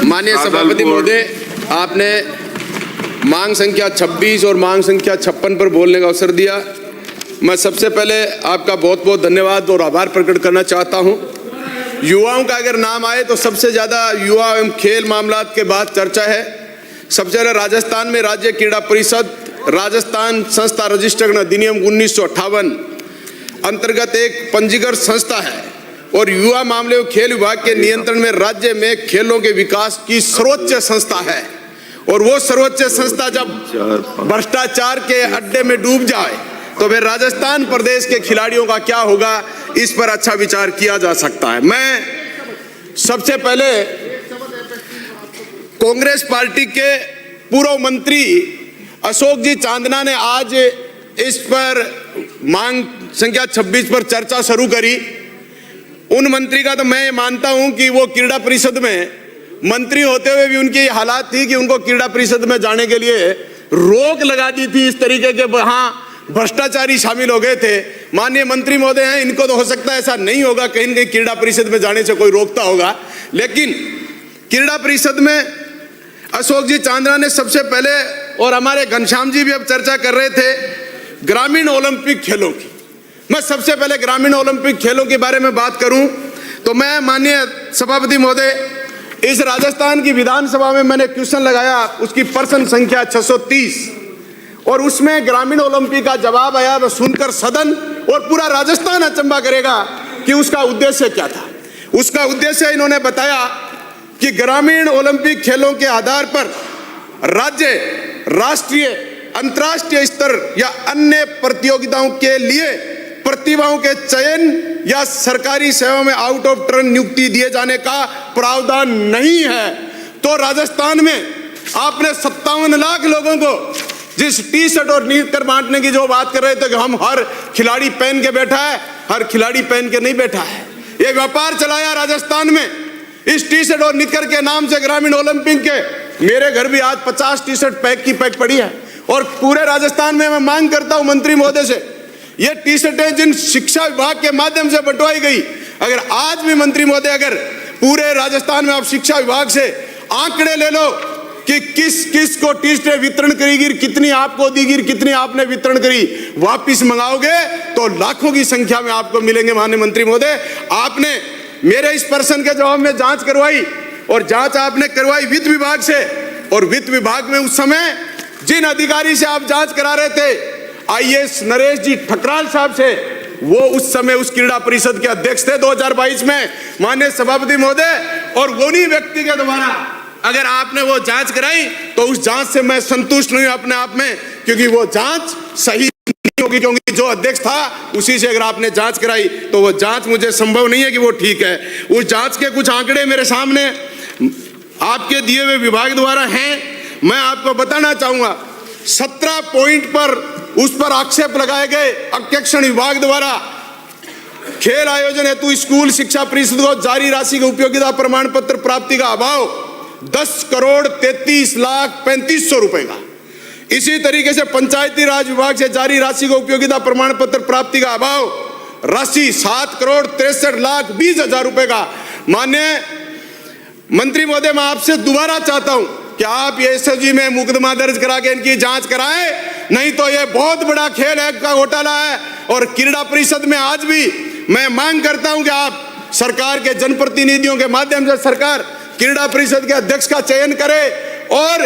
माननीय सभापति महोदय, आपने मांग संख्या 26 और मांग संख्या 56 पर बोलने का अवसर दिया। मैं सबसे पहले आपका बहुत बहुत धन्यवाद और आभार प्रकट करना चाहता हूं। युवाओं का अगर नाम आए तो सबसे ज़्यादा युवा एवं खेल मामलात के बाद चर्चा है। सबसे पहले राजस्थान में राज्य क्रीड़ा परिषद राजस्थान संस्था रजिस्ट्रेशन अधिनियम 1958 अंतर्गत एक पंजीकृत संस्था है और युवा मामले और खेल विभाग के नियंत्रण में राज्य में खेलों के विकास की सर्वोच्च संस्था है। और वो सर्वोच्च संस्था जब भ्रष्टाचार के अड्डे में डूब जाए तो फिर राजस्थान प्रदेश के खिलाड़ियों का क्या होगा, इस पर अच्छा विचार किया जा सकता है। मैं सबसे पहले कांग्रेस पार्टी के पूर्व मंत्री अशोक जी चांदना ने आज इस पर मांग संख्या 26 पर चर्चा शुरू करी। उन मंत्री का तो मैं मानता हूं कि वो क्रीड़ा परिषद में मंत्री होते हुए भी उनकी हालात थी कि उनको क्रीड़ा परिषद में जाने के लिए रोक लगा दी थी। इस तरीके के वहां भ्रष्टाचारी शामिल हो गए थे। माननीय मंत्री महोदय हैं, इनको तो हो सकता है ऐसा नहीं होगा, कहीं न कहीं क्रीड़ा परिषद में जाने से कोई रोकता होगा। लेकिन क्रीड़ा परिषद में अशोक जी चांदना ने सबसे पहले, और हमारे घनश्याम जी भी अब चर्चा कर रहे थे ग्रामीण ओलंपिक खेलों की। मैं सबसे पहले ग्रामीण ओलंपिक खेलों के बारे में बात करूं तो मैं माननीय सभापति महोदय, इस राजस्थान की विधानसभा में मैंने क्वेश्चन लगाया, उसकी प्रश्न संख्या 630, और उसमें ग्रामीण ओलंपिक का जवाब आया। तो सुनकर सदन और पूरा राजस्थान अचंभा करेगा कि उसका उद्देश्य क्या था। उसका उद्देश्य इन्होंने बताया कि ग्रामीण ओलंपिक खेलों के आधार पर राज्य, राष्ट्रीय, अंतर्राष्ट्रीय स्तर या अन्य प्रतियोगिताओं के लिए प्रतिभाओं के चयन या सरकारी सेवा में आउट ऑफ टर्न नियुक्ति दिए जाने का प्रावधान नहीं है। तो राजस्थान में आपने 57 लाख लोगों को जिस टी शर्ट और निकर बांटने की जो बात कर रहे थे कि हम हर खिलाड़ी पहन के बैठा है, हर खिलाड़ी पहन के नहीं बैठा है। ये व्यापार चलाया राजस्थान में इस टी शर्ट और निकर के नाम से ग्रामीण ओलंपिक के। मेरे घर भी आज 50 टी शर्ट पैक की पैक पड़ी है और पूरे राजस्थान में मैं मांग करता हूं मंत्री महोदय से, ये टी शर्टें जिन शिक्षा विभाग के माध्यम से बंटवाई गई, अगर आज भी मंत्री महोदय अगर पूरे राजस्थान में आप शिक्षा विभाग से आंकड़े ले लो कि किस किस को टी शर्टें वितरण करेगी, कितनी आपको दीगी, कितनी आपने वितरण करी, वापिस मंगाओगे तो लाखों की संख्या में आपको मिलेंगे। माननीय मंत्री महोदय, आपने मेरे इस प्रश्न के जवाब में जांच करवाई और जांच आपने करवाई वित्त विभाग से, और वित्त विभाग में उस समय जिन अधिकारी से आप जांच करा रहे थे आईएएस नरेश जी ठकराल साहब से, वो उस समय उस क्रीड़ा परिषद के अध्यक्ष थे 2022 में माननीय सभापति महोदय। और वो नहीं व्यक्ति के द्वारा अगर आपने वो जांच कराई तो उस जांच से मैं संतुष्ट नहीं हूं अपने आप में, क्योंकि वो जांच सही नहीं होगी, क्योंकि जो अध्यक्ष था उसी से अगर आपने जांच कराई तो वो जांच मुझे संभव नहीं है कि वो ठीक है। उस जांच के कुछ आंकड़े मेरे सामने आपके दिए हुए विभाग द्वारा हैं, मैं आपको बताना चाहूंगा। 17 पॉइंट पर उस पर आक्षेप लगाए गए अंकेक्षण विभाग द्वारा। खेल आयोजन हेतु स्कूल शिक्षा परिषद को जारी राशि का उपयोगिता प्रमाण पत्र प्राप्ति का अभाव 10,33,35,00,000 रुपए का। इसी तरीके से पंचायती राज विभाग से जारी राशि का उपयोगिता प्रमाण पत्र प्राप्ति का अभाव राशि 7,63,20,000 रुपए का। माननीय मंत्री महोदय, मैं आपसे दोबारा चाहता हूं कि आप ये एसएसजी में मुकदमा दर्ज करा के इनकी जांच कराएं, नहीं तो ये बहुत बड़ा खेल है का घोटाला है। और क्रीड़ा परिषद में आज भी मैं मांग करता हूं कि आप सरकार के जनप्रतिनिधियों के माध्यम से सरकार क्रीड़ा परिषद के अध्यक्ष का चयन करे और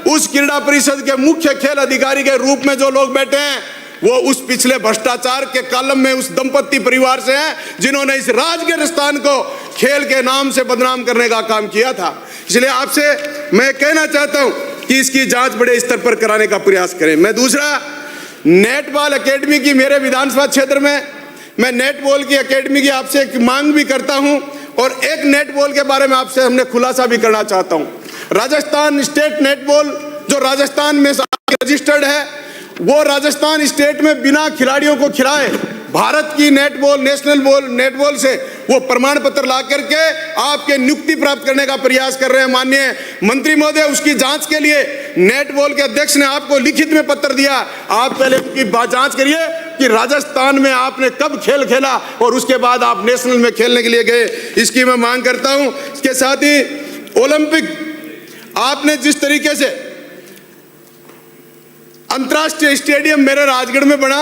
उस क्रीड़ा परिषद के मुख्य खेल अधिकारी के रूप में जो लोग बैठे हैं वो उस पिछले भ्रष्टाचार के कालम में उस दंपत्ति परिवार से हैं जिन्होंने इस राजकीय स्थान को खेल के नाम से बदनाम करने का काम किया था। इसलिए आपसे मैं कहना चाहता हूं कि इसकी जांच बड़े स्तर पर कराने का प्रयास करें। मैं दूसरा, नेटबॉल एकेडमी की मेरे विधानसभा क्षेत्र में मैं नेटबॉल की एकेडमी की आपसे एक मांग भी करता हूं और एक नेटबॉल के बारे में आपसे हमने खुलासा भी करना चाहता हूं। राजस्थान स्टेट नेटबॉल जो राजस्थान में रजिस्टर्ड है, वो राजस्थान स्टेट में बिना खिलाड़ियों को खिलाए भारत की नेटबॉल नेशनल बॉल नेटबॉल से वो प्रमाण पत्र ला करके आपके नियुक्ति प्राप्त करने का प्रयास कर रहे हैं। माननीय मंत्री महोदय, उसकी जांच के लिए नेटबॉल के अध्यक्ष ने आपको लिखित में पत्र दिया, आप पहले उसकी जांच करिए कि राजस्थान में आपने कब खेल खेला और उसके बाद आप नेशनल में खेलने के लिए गए, इसकी मैं मांग करता हूं। इसके साथ ही ओलंपिक आपने जिस तरीके से अंतर्राष्ट्रीय स्टेडियम मेरे राजगढ़ में बना,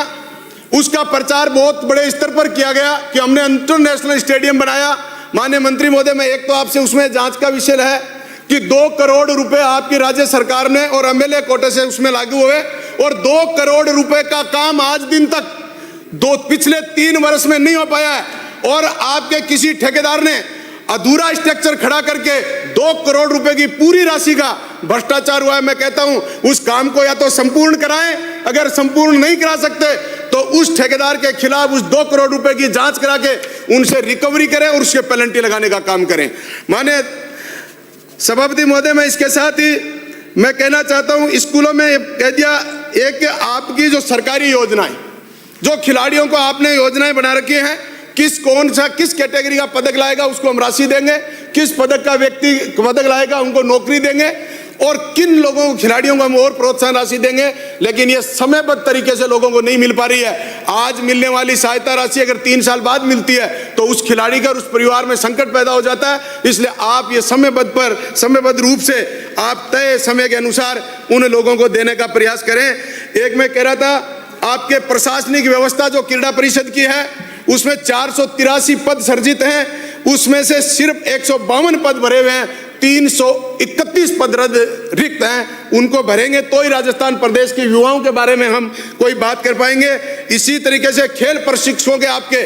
उसका प्रचार बहुत बड़े स्तर पर किया गया कि हमने इंटरनेशनल स्टेडियम बनाया। माननीय मंत्री महोदय, मैं एक तो आपसे उसमें जांच का विषय है कि 2 करोड़ रुपए आपकी राज्य सरकार ने और एमएलए कोटे से उसमें लागू हुए, और 2 करोड़ रुपए का काम आज दिन तक पिछले 3 वर्ष में नहीं हो पाया है, और आपके किसी ठेकेदार ने अधूरा स्ट्रक्चर खड़ा करके 2 करोड़ रुपए की पूरी राशि का भ्रष्टाचार हुआ है। मैं कहता हूं उस काम को या तो संपूर्ण कराएं, अगर संपूर्ण नहीं करा सकते तो उस ठेकेदार के खिलाफ उस 2 करोड़ रुपए की जांच करा के उनसे रिकवरी करें और उसके पेनल्टी लगाने का काम करें। माने सभापति महोदय, मैं इसके साथ ही मैं कहना चाहता हूं, स्कूलों में कह दिया एक आपकी जो सरकारी योजनाएं, जो खिलाड़ियों को आपने योजनाएं बना रखी हैं, किस कैटेगरी का पदक लाएगा उसको हम राशि देंगे, किस पदक का व्यक्ति पदक लाएगा उनको नौकरी देंगे, और किन लोगों को खिलाड़ियों को हम और प्रोत्साहन राशि देंगे। लेकिन ये समयबद्ध तरीके से लोगों को नहीं मिल पा रही है। आज मिलने वाली सहायता राशि अगर 3 साल बाद मिलती है तो उस खिलाड़ी का और उस परिवार में संकट पैदा हो जाता है। इसलिए आप ये समयबद्ध रूप से आप तय समय के अनुसार उन लोगों को देने का प्रयास करें। एक मैं कह रहा था, आपके प्रशासनिक व्यवस्था जो क्रीड़ा परिषद की है उसमें 483 पद सर्जित हैं, उसमें से सिर्फ 152 पद भरे हुए हैं, 331 पद रिक्त हैं। उनको भरेंगे तो ही राजस्थान प्रदेश के युवाओं के बारे में हम कोई बात कर पाएंगे। इसी तरीके से खेल प्रशिक्षकों के आपके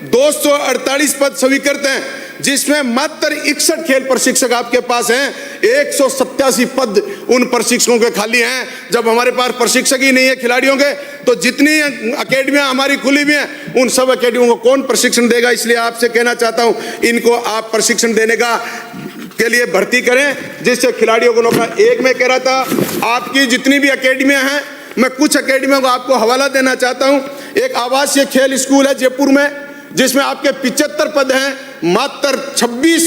248 पद स्वीकृत हैं, जिसमें मात्र 61 खेल प्रशिक्षक आपके पास हैं, 187 पद उन प्रशिक्षकों के खाली हैं। जब हमारे पास प्रशिक्षक ही नहीं है खिलाड़ियों के, तो जितनी अकेडमियां हमारी खुली हुई हैं उन सब अकेडमियों को कौन प्रशिक्षण देगा। इसलिए आपसे कहना चाहता हूं, इनको आप प्रशिक्षण देने के लिए भर्ती करें, जिससे खिलाड़ियों को नौकरी। एक मैं कह रहा था, आपकी जितनी भी अकेडमियां हैं, मैं कुछ अकेडमियों को आपको हवाला देना चाहता हूं। एक आवासीय खेल स्कूल है जयपुर में, जिसमें आपके 75 पद हैं, मात्र 26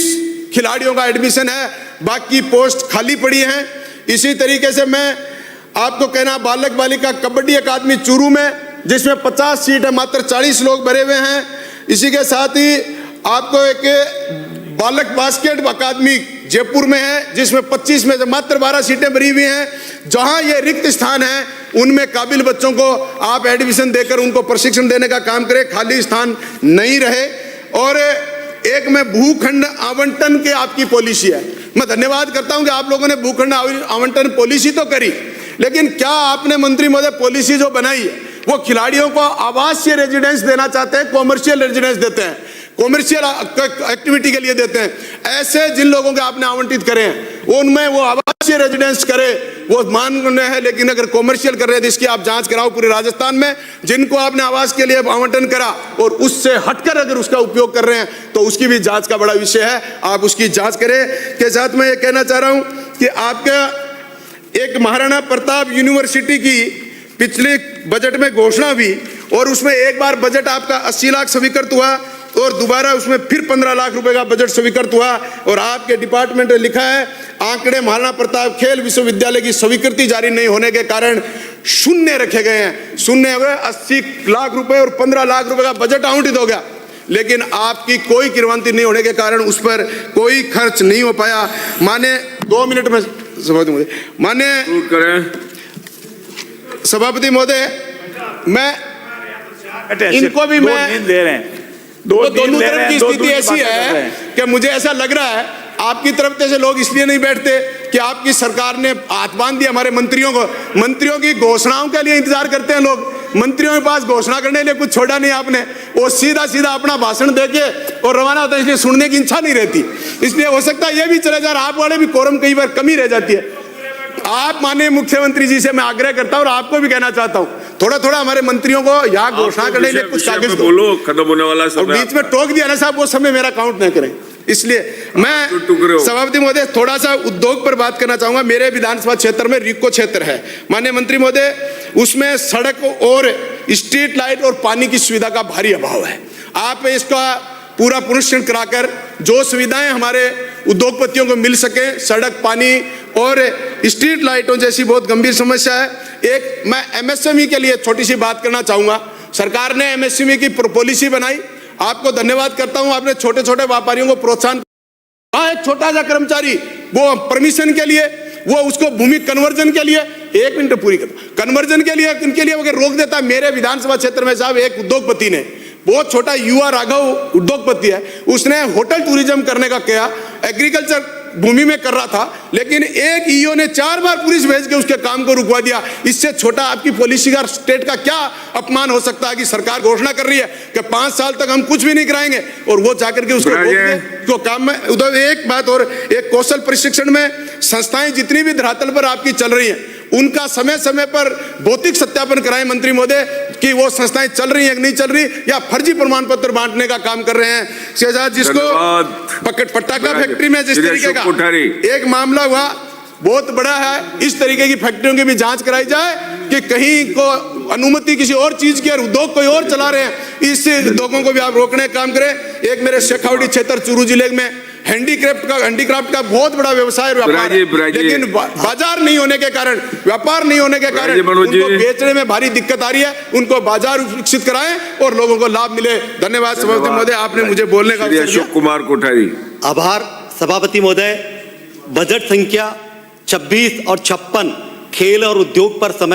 खिलाड़ियों का एडमिशन है, बाकी पोस्ट खाली पड़ी हैं। इसी तरीके से मैं आपको कहना, बालक बालिका कबड्डी अकादमी चूरू में, जिसमें 50 सीट है, मात्र 40 लोग भरे हुए हैं। इसी के साथ ही आपको एक बालक बास्केट अकादमी जयपुर में है, जिसमें 25 में से मात्र 12 सीटें भरी हुई हैं। जहां ये रिक्त स्थान है उनमें काबिल बच्चों को आप एडमिशन देकर उनको प्रशिक्षण देने का काम करें, खाली स्थान नहीं रहे। और एक में भूखंड आवंटन की आपकी पॉलिसी है, मैं धन्यवाद करता हूं कि आप लोगों ने भूखंड आवंटन पॉलिसी तो करी, लेकिन क्या आपने मंत्री महोदय पॉलिसी जो बनाई है वो खिलाड़ियों को आवासीय रेजिडेंस देना चाहते हैं, कॉमर्शियल रेजिडेंस देते हैं, कॉमर्शियल एक्टिविटी के लिए देते हैं। ऐसे जिन लोगों के आपने आवंटित करे हैं उनमें वो आवासीय रेजिडेंस करे, वो मान्य है। लेकिन अगर कॉमर्शियल कर रहे हैं तो इसकी आप जांच कराओ पूरे राजस्थान में। जिनको आपने आवास के लिए आवंटन करा और उससे हटकर अगर उसका उपयोग कर रहे हैं तो उसकी भी जांच का बड़ा विषय है, आप उसकी जांच करें। के साथ मैं ये कहना चाह रहा हूं कि आपका एक महाराणा प्रताप यूनिवर्सिटी की पिछले बजट में घोषणा हुई, और उसमें एक बार बजट आपका 80 लाख स्वीकृत हुआ और दोबारा उसमें फिर 15 लाख रुपए का बजट स्वीकृत हुआ। और आपके डिपार्टमेंट ने लिखा है, आंकड़े महाराणा प्रताप खेल विश्वविद्यालय की स्वीकृति जारी नहीं होने के कारण शून्य रखे गए हैं। शून्य हुए 80 लाख रुपए और 15 लाख रुपए का बजट आवंटित हो गया, लेकिन आपकी कोई क्रियान्वित नहीं होने के कारण उस पर कोई खर्च नहीं हो पाया। माने 2 मिनट में सभापति महोदय, मैं इनको भी मैं दे रहे हैं, दोनों तरफ की स्थिति ऐसी है कि मुझे ऐसा लग रहा है आपकी तरफ से लोग इसलिए नहीं बैठते कि आपकी सरकार ने हाथ बांध दिया हमारे मंत्रियों को। मंत्रियों की घोषणाओं के लिए इंतजार करते हैं लोग, मंत्रियों के पास घोषणा करने के लिए कुछ छोड़ा नहीं आपने, वो सीधा सीधा अपना भाषण देके और रवाना होता है, इसलिए सुनने की इच्छा नहीं रहती। इसलिए हो सकता है ये भी चले जा, आप वाले भी कोरम कई बार कमी रह जाती है। आप माननीय मुख्यमंत्री जी से मैं आग्रह करता हूं और आपको भी कहना चाहता हूं, थोड़ा थोड़ा हमारे मंत्रियों को यहाँ घोषणा करने के लिए कुछ कागज बोलो, खत्म होने वाला और बीच में टोक दिया ना साहब, वो समय मेरा काउंट नहीं करें। इसलिए मैं सभापति महोदय थोड़ा सा उद्योग पर बात करना चाहूंगा। मेरे विधानसभा क्षेत्र में रिको क्षेत्र है माननीय मंत्री महोदय, उसमें सड़क और स्ट्रीट लाइट और पानी की सुविधा का भारी अभाव है। आप इसका पूरा पुनरीक्षण कराकर जो सुविधाएं हमारे उद्योगपतियों को मिल सके, सड़क, पानी और स्ट्रीट लाइटों जैसी बहुत गंभीर समस्या है। एक मैं एमएसएमई के लिए छोटी सी बात करना चाहूंगा। सरकार ने एमएसएमई की पॉलिसी बनाई, आपको धन्यवाद करता हूं। आपने छोटे छोटे व्यापारियों को प्रोत्साहन, एक छोटा सा कर्मचारी वो परमिशन के लिए, वो उसको भूमि कन्वर्जन के लिए, 1 मिनट पूरी कर, कन्वर्जन के लिए उनके लिए अगर रोक देता। मेरे विधानसभा क्षेत्र में साहब एक उद्योगपति ने, बहुत छोटा युवा राघव उद्योगपति है, उसने होटल टूरिज्म करने का किया, एग्रीकल्चर भूमि में कर रहा था, लेकिन एक ईओ ने 4 बार पुलिस भेज के उसके काम को रुकवा दिया। इससे छोटा आपकी पॉलिसी का, स्टेट का क्या अपमान हो सकता है कि सरकार घोषणा कर रही है कि 5 साल तक हम कुछ भी नहीं कराएंगे और वो जाकर के उसको काम में। उधर एक बात और, एक कौशल प्रशिक्षण में संस्थाएं जितनी भी धरातल पर आपकी चल रही हैं, उनका समय समय पर भौतिक सत्यापन कराएं मंत्री महोदय कि वो संस्थाएं चल रही हैं कि नहीं चल रही, या फर्जी प्रमाण पत्र बांटने का काम कर रहे हैं। शहजाद जिसको पटाखा फैक्ट्री में जिस तरीके का एक मामला हुआ बहुत बड़ा है, इस तरीके की फैक्ट्रियों की भी जांच कराई जाए कि कहीं को अनुमति किसी और चीज की और उद्योग कोई और चला रहे हैं, इस उद्योगों को भी आप रोकने का काम करें। एक मेरे शेखावटी क्षेत्र चूरू जिले में हैंडीक्राफ्ट का बहुत बड़ा व्यवसाय व्यापार है, लेकिन बाजार नहीं होने के कारण, व्यापार नहीं होने के कारण उनको बेचने में भारी दिक्कत आ रही है। उनको बाजार विकसित कराएं और लोगों को लाभ मिले। धन्यवाद सभापति महोदय, आपने मुझे बोलने का अवसर दिया। अशोक कुमार कोठारी। आभार सभापति महोदय। बजट संख्या 26 और 56 खेल और उद्योग पर समय